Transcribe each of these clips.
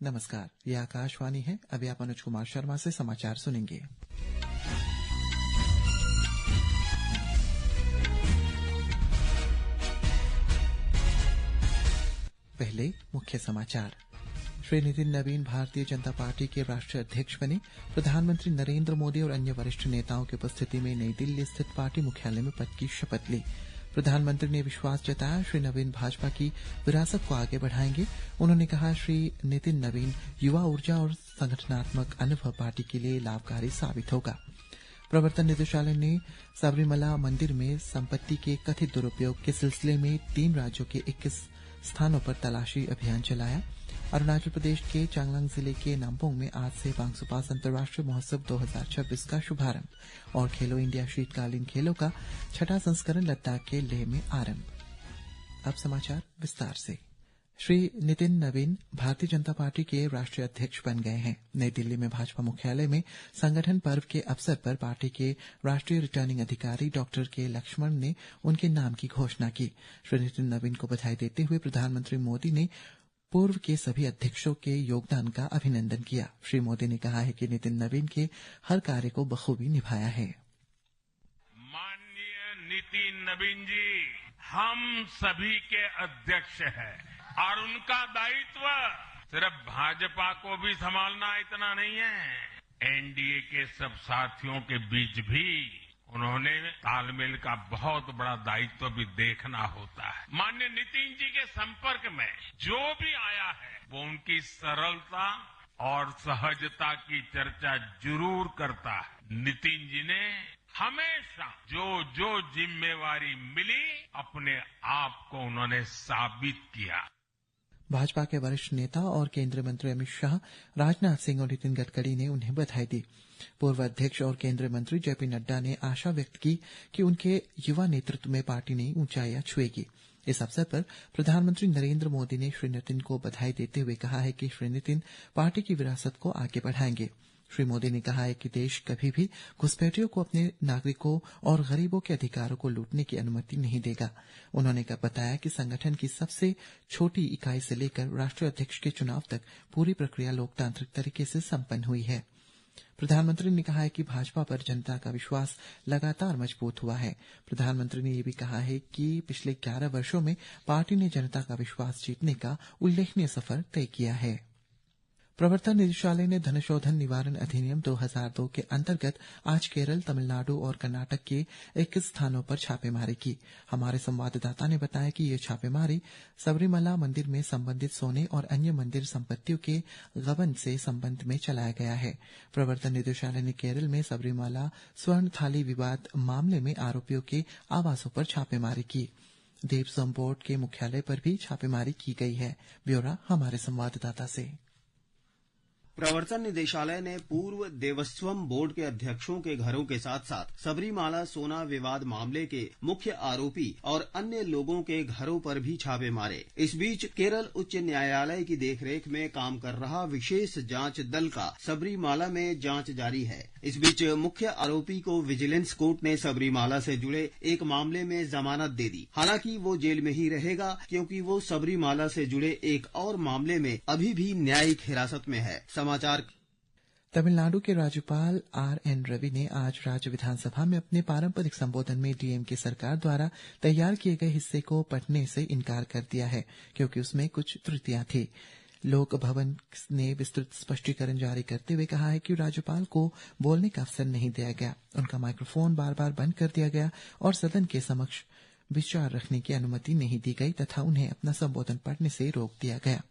नमस्कार, ये आकाशवाणी है। अभी आप अनुज कुमार शर्मा से समाचार सुनेंगे। पहले मुख्य समाचार। श्री नितिन नवीन भारतीय जनता पार्टी के राष्ट्रीय अध्यक्ष बने। प्रधानमंत्री नरेंद्र मोदी और अन्य वरिष्ठ नेताओं की उपस्थिति में नई दिल्ली स्थित पार्टी मुख्यालय में पद की शपथ ली। प्रधानमंत्री ने विश्वास जताया, श्री नवीन भाजपा की विरासत को आगे बढ़ाएंगे। उन्होंने कहा, श्री नितिन नवीन युवा ऊर्जा और संगठनात्मक अनुभव पार्टी के लिए लाभकारी साबित होगा। प्रवर्तन निदेशालय ने सबरीमला मंदिर में संपत्ति के कथित दुरुपयोग के सिलसिले में 3 राज्यों के 21 स्थानों पर तलाशी अभियान चलाया। अरुणाचल प्रदेश के चांगलांग जिले के नाम्पोंग में आज से बांगसुपास अंतर्राष्ट्रीय महोत्सव 2026 का शुभारंभ और खेलो इंडिया शीतकालीन खेलों का 6वां संस्करण लद्दाख के लेह में आरंभ। अब समाचार विस्तार से। श्री नितिन नवीन भारतीय जनता पार्टी के राष्ट्रीय अध्यक्ष बन गए हैं। नई दिल्ली में भाजपा मुख्यालय में संगठन पर्व के अवसर पर पार्टी के राष्ट्रीय रिटर्निंग अधिकारी डॉक्टर के लक्ष्मण ने उनके नाम की घोषणा की। श्री नितिन नवीन को बधाई देते हुए प्रधानमंत्री मोदी ने पूर्व के सभी अध्यक्षों के योगदान का अभिनंदन किया। श्री मोदी ने कहा है कि नितिन नवीन के हर कार्य को बखूबी निभाया है। माननीय नितिन नवीन जी हम सभी के अध्यक्ष हैं और उनका दायित्व सिर्फ भाजपा को भी संभालना इतना नहीं है, एनडीए के सब साथियों के बीच भी उन्होंने तालमेल का बहुत बड़ा दायित्व भी देखना होता है। माननीय नितिन जी के संपर्क में जो भी आया है वो उनकी सरलता और सहजता की चर्चा जरूर करता है। नितिन जी ने हमेशा जो जिम्मेवारी मिली अपने आप को उन्होंने साबित किया। भाजपा के वरिष्ठ नेता और केंद्रीय मंत्री अमित शाह, राजनाथ सिंह और नितिन गडकरी ने उन्हें बधाई दी। पूर्व अध्यक्ष और केंद्रीय मंत्री जेपी नड्डा ने आशा व्यक्त की कि उनके युवा नेतृत्व में पार्टी नई ऊंचाइयां छुएगी। इस अवसर पर प्रधानमंत्री नरेंद्र मोदी ने श्री नितिन को बधाई देते हुए कहा है कि श्री नितिन पार्टी की विरासत को आगे बढ़ाएंगे। श्री मोदी ने कहा है कि देश कभी भी घुसपैठियों को अपने नागरिकों और गरीबों के अधिकारों को लूटने की अनुमति नहीं देगा। उन्होंने बताया कि संगठन की सबसे छोटी इकाई से लेकर राष्ट्रीय अध्यक्ष के चुनाव तक पूरी प्रक्रिया लोकतांत्रिक तरीके से संपन्न हुई है। प्रधानमंत्री ने कहा है कि भाजपा पर जनता का विश्वास लगातार मजबूत हुआ है। प्रधानमंत्री ने यह भी कहा है कि पिछले 11 वर्षों में पार्टी ने जनता का विश्वास जीतने का उल्लेखनीय सफर तय किया है। प्रवर्तन निदेशालय ने धनशोधन निवारण अधिनियम 2002 के अंतर्गत आज केरल, तमिलनाडु और कर्नाटक के 21 स्थानों पर छापेमारी की। हमारे संवाददाता ने बताया कि ये छापेमारी सबरीमला मंदिर में संबंधित सोने और अन्य मंदिर संपत्तियों के गबन से संबंध में चलाया गया है। प्रवर्तन निदेशालय ने केरल में सबरीमला स्वर्ण थाली विवाद मामले में आरोपियों के आवासों पर छापेमारी की। देवस्वम बोर्ड के मुख्यालय पर भी छापेमारी की गई है। ब्यौरा हमारे संवाददाता से। प्रवर्तन निदेशालय ने पूर्व देवस्वम बोर्ड के अध्यक्षों के घरों के साथ साथ सबरीमाला सोना विवाद मामले के मुख्य आरोपी और अन्य लोगों के घरों पर भी छापे मारे। इस बीच केरल उच्च न्यायालय की देखरेख में काम कर रहा विशेष जांच दल का सबरीमाला में जांच जारी है। इस बीच मुख्य आरोपी को विजिलेंस कोर्ट ने सबरीमाला से जुड़े एक मामले में जमानत दे दी। हालांकि वो जेल में ही रहेगा क्योंकि वो सबरीमाला से जुड़े एक और मामले में अभी भी न्यायिक हिरासत में है। समाचार। तमिलनाडु के राज्यपाल आर.एन. रवि ने आज राज्य विधानसभा में अपने पारंपरिक संबोधन में डीएमके सरकार द्वारा तैयार किए गए हिस्से को पढ़ने से इनकार कर दिया है क्योंकि उसमें कुछ त्रुटियां थी। लोक भवन ने विस्तृत स्पष्टीकरण जारी करते हुए कहा है कि राज्यपाल को बोलने का अवसर नहीं दिया गया, उनका माइक्रोफोन बार बार बंद कर दिया गया और सदन के समक्ष विचार रखने की अनुमति नहीं दी गई तथा उन्हें अपना संबोधन पढ़ने से रोक दिया गया।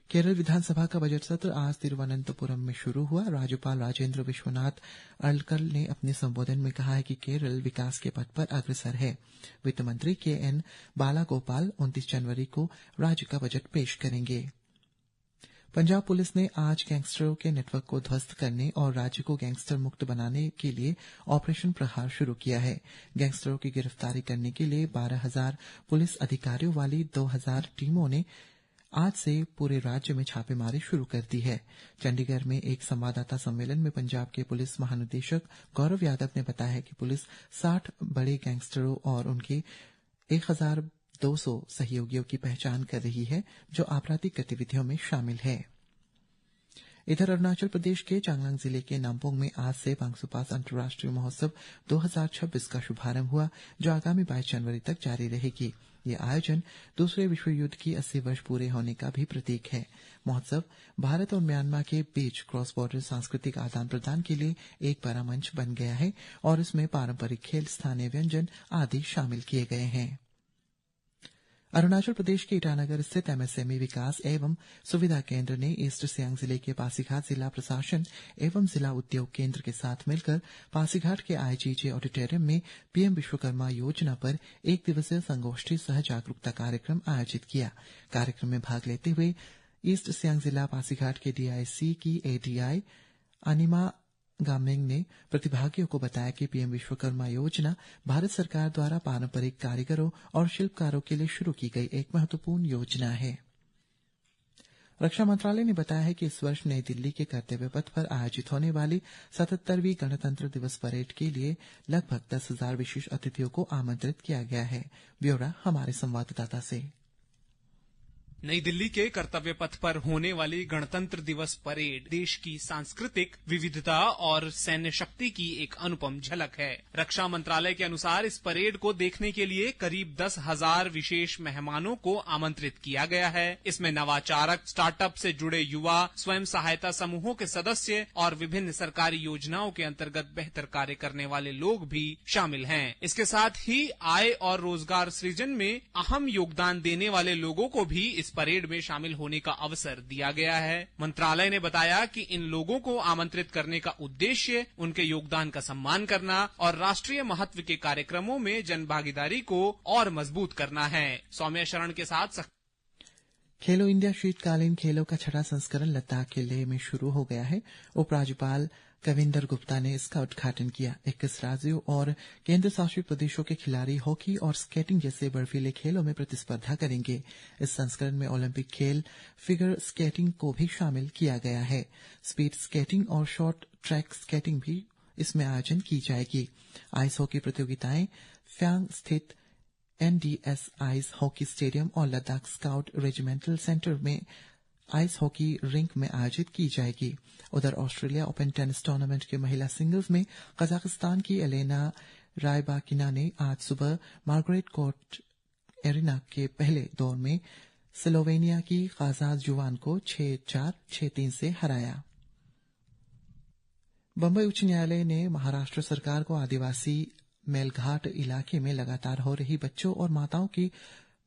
केरल विधानसभा का बजट सत्र आज तिरुवनंतपुरम में शुरू हुआ। राज्यपाल राजेंद्र विश्वनाथ अर्लेकर ने अपने संबोधन में कहा है कि केरल विकास के पथ पर अग्रसर है। वित्त मंत्री के.एन. बालागोपाल 29 जनवरी को राज्य का बजट पेश करेंगे। पंजाब पुलिस ने आज गैंगस्टरों के नेटवर्क को ध्वस्त करने और राज्य को गैंगस्टर मुक्त बनाने के लिए ऑपरेशन प्रहार शुरू किया है। गैंगस्टरों की गिरफ्तारी करने के लिए 12,000 पुलिस अधिकारियों वाली 2,000 टीमों ने आज से पूरे राज्य में छापेमारी शुरू कर दी है। चंडीगढ़ में एक संवाददाता सम्मेलन में पंजाब के पुलिस महानिदेशक गौरव यादव ने बताया कि पुलिस 60 बड़े गैंगस्टरों और उनके 1,000 200 सहयोगियों की पहचान कर रही है जो आपराधिक गतिविधियों में शामिल है। इधर अरुणाचल प्रदेश के चांगलांग जिले के नामपोंग में आज से पांगसुपास अंतर्राष्ट्रीय महोत्सव 2026 का शुभारंभ हुआ, जो आगामी 22 जनवरी तक जारी रहेगी। यह आयोजन दूसरे विश्व युद्ध की 80 वर्ष पूरे होने का भी प्रतीक है। महोत्सव भारत और म्यांमार के बीच क्रॉस बॉर्डर सांस्कृतिक आदान प्रदान के लिए एक बड़ा मंच बन गया है और इसमें पारंपरिक खेल, स्थानीय व्यंजन आदि शामिल किए गए हैं। अरुणाचल प्रदेश के ईटानगर स्थित एमएसएमई विकास एवं सुविधा केंद्र ने ईस्ट सियांग जिले के पासीघाट जिला प्रशासन एवं जिला उद्योग केंद्र के साथ मिलकर पासीघाट के आईजीजे ऑडिटोरियम में पीएम विश्वकर्मा योजना पर एक दिवसीय संगोष्ठी सह जागरूकता कार्यक्रम आयोजित किया। कार्यक्रम में भाग लेते हुए ईस्ट सियांग जिला पासीघाट के डीआईसी की एडीआई अनिमा गामेंग ने प्रतिभागियों को बताया कि पीएम विश्वकर्मा योजना भारत सरकार द्वारा पारंपरिक कारीगरों और शिल्पकारों के लिए शुरू की गई एक महत्वपूर्ण योजना है। रक्षा मंत्रालय ने बताया है कि इस वर्ष नई दिल्ली के कर्तव्य पथ पर आयोजित होने वाली 77वीं गणतंत्र दिवस परेड के लिए लगभग 10,000 विशेष अतिथियों को आमंत्रित किया गया है। ब्यौरा हमारे संवाददाता से। नई दिल्ली के कर्तव्य पथ पर होने वाली गणतंत्र दिवस परेड देश की सांस्कृतिक विविधता और सैन्य शक्ति की एक अनुपम झलक है। रक्षा मंत्रालय के अनुसार इस परेड को देखने के लिए करीब 10,000 विशेष मेहमानों को आमंत्रित किया गया है। इसमें नवाचारक, स्टार्टअप से जुड़े युवा, स्वयं सहायता समूहों के सदस्य और विभिन्न सरकारी योजनाओं के अंतर्गत बेहतर कार्य करने वाले लोग भी शामिल हैं। इसके साथ ही आय और रोजगार सृजन में अहम योगदान देने वाले लोगों को भी इस परेड में शामिल होने का अवसर दिया गया है। मंत्रालय ने बताया कि इन लोगों को आमंत्रित करने का उद्देश्य उनके योगदान का सम्मान करना और राष्ट्रीय महत्व के कार्यक्रमों में जनभागीदारी को और मजबूत करना है। सौम्या शरण के साथ खेलो इंडिया शीतकालीन खेलों का 6वां संस्करण लद्दाख के लेह में शुरू हो गया है। उपराज्यपाल कविंदर गुप्ता ने इसका उद्घाटन किया। 21 राज्यों और केंद्र शासित प्रदेशों के खिलाड़ी हॉकी और स्केटिंग जैसे बर्फीले खेलों में प्रतिस्पर्धा करेंगे। इस संस्करण में ओलंपिक खेल फिगर स्केटिंग को भी शामिल किया गया है। स्पीड स्केटिंग और शॉर्ट ट्रैक स्केटिंग भी इसमें आयोजन की जाएगी। आइस हॉकी प्रतियोगिताएं फ्यांग स्थित एनडीएस आइस हॉकी स्टेडियम और लद्दाख स्काउट रेजिमेंटल सेंटर में आइस हॉकी रिंक में आयोजित की जाएगी। उधर ऑस्ट्रेलिया ओपन टेनिस टूर्नामेंट के महिला सिंगल्स में कजाकिस्तान की एलेना रायबाकिना ने आज सुबह मार्गरेट कोर्ट एरिना के पहले दौर में स्लोवेनिया की काजाज जुवान को 6-4, 6-3 से हराया। बंबई उच्च न्यायालय ने महाराष्ट्र सरकार को आदिवासी मेलघाट इलाके में लगातार हो रही बच्चों और माताओं की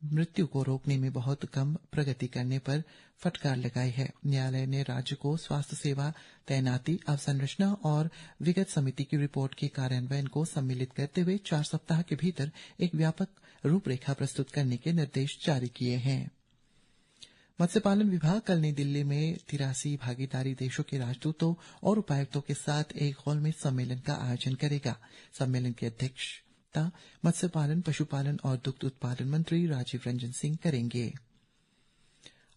मृत्यु को रोकने में बहुत कम प्रगति करने पर फटकार लगाई है। न्यायालय ने राज्य को स्वास्थ्य सेवा तैनाती, अवसंरचना और विगत समिति की रिपोर्ट के कार्यान्वयन को सम्मिलित करते हुए 4 सप्ताह के भीतर एक व्यापक रूपरेखा प्रस्तुत करने के निर्देश जारी किए हैं। मत्स्य पालन विभाग कल नई दिल्ली में 83 भागीदारी देशों के राजदूतों और उपायुक्तों के साथ एक गोलमेज सम्मेलन का आयोजन करेगा। सम्मेलन की अध्यक्षता मत्स्य पालन, पशुपालन और दुग्ध उत्पादन मंत्री राजीव रंजन सिंह करेंगे।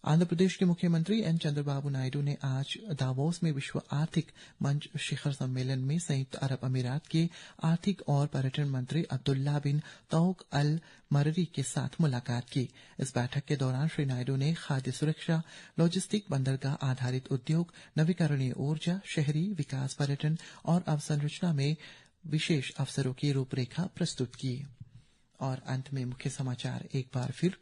आंध्र प्रदेश के मुख्यमंत्री एन चंद्रबाबू नायडू ने आज दावोस में विश्व आर्थिक मंच शिखर सम्मेलन में संयुक्त अरब अमीरात के आर्थिक और पर्यटन मंत्री अब्दुल्ला बिन तौक अल मररी के साथ मुलाकात की। इस बैठक के दौरान श्री नायडू ने खाद्य सुरक्षा, लॉजिस्टिक, बंदरगाह आधारित उद्योग, नवीकरणीय ऊर्जा, शहरी विकास, पर्यटन और अवसंरचना में विशेष अवसरों की रूपरेखा प्रस्तुत की। और अंत में मुख्य समाचार एक बार फिर।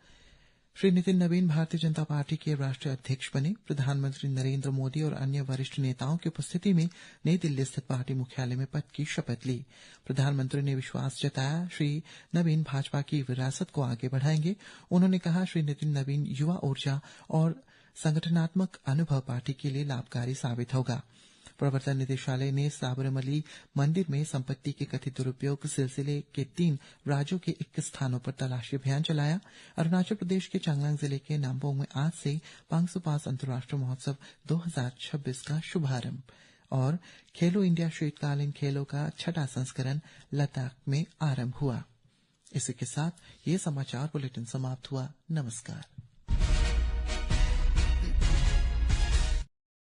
श्री नितिन नवीन भारतीय जनता पार्टी के राष्ट्रीय अध्यक्ष बने। प्रधानमंत्री नरेंद्र मोदी और अन्य वरिष्ठ नेताओं की उपस्थिति में नई दिल्ली स्थित पार्टी मुख्यालय में पद की शपथ ली। प्रधानमंत्री ने विश्वास जताया श्री नवीन भाजपा की विरासत को आगे बढ़ाएंगे। उन्होंने कहा श्री नितिन नवीन युवा ऊर्जा और संगठनात्मक अनुभव पार्टी के लिए लाभकारी साबित होगा। प्रवर्तन निदेशालय ने साबरमती मंदिर में संपत्ति के कथित दुरुपयोग सिलसिले के 3 राज्यों के 21 स्थानों पर तलाशी अभियान चलाया। अरुणाचल प्रदेश के चांगलांग जिले के नामपोंग में आज से पांगसुपास अंतर्राष्ट्रीय महोत्सव 2026 का शुभारंभ। और खेलो इंडिया शीतकालीन खेलों का 6वां संस्करण लद्दाख में आरंभ हुआ। इसी के साथ ये समाचार बुलेटिन समाप्त हुआ। नमस्कार।